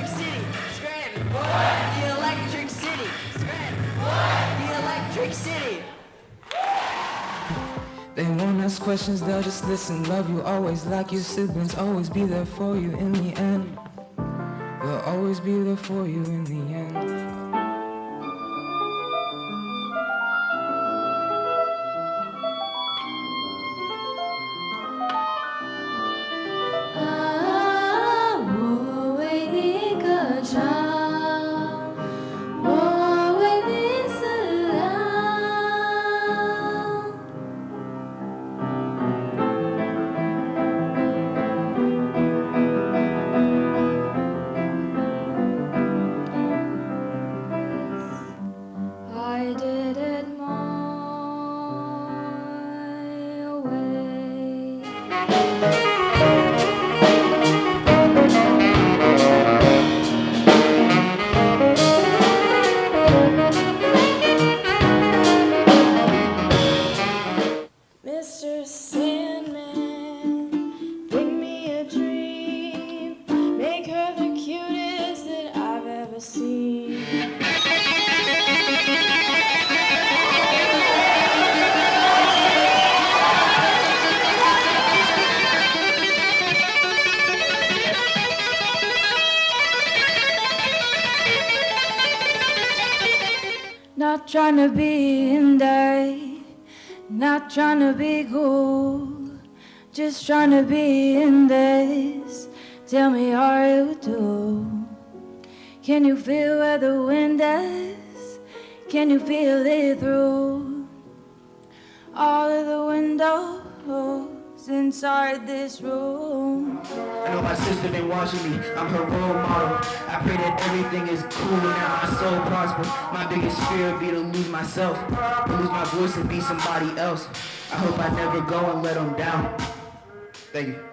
electric city. Scranton. What? The electric city. Scranton. What? The electric city. They won't ask questions, they'll just listen. Love you always like your siblings. Always be there for you in the end. They'll always be there for you in the end. Mr. Sandman, bring me a dream, make her the cutest that I've ever seen. Not trying to be in day, not trying to be cool, just trying to be in this. Tell me, are you too? Can you feel where the wind is? Can you feel it through all of the windows inside this room? I know my sister been watching me, I'm her role model. I pray that everything is cool now, my soul prosper. My biggest fear would be to lose myself, to lose my voice and be somebody else. I hope I never go and let them down. Thank you.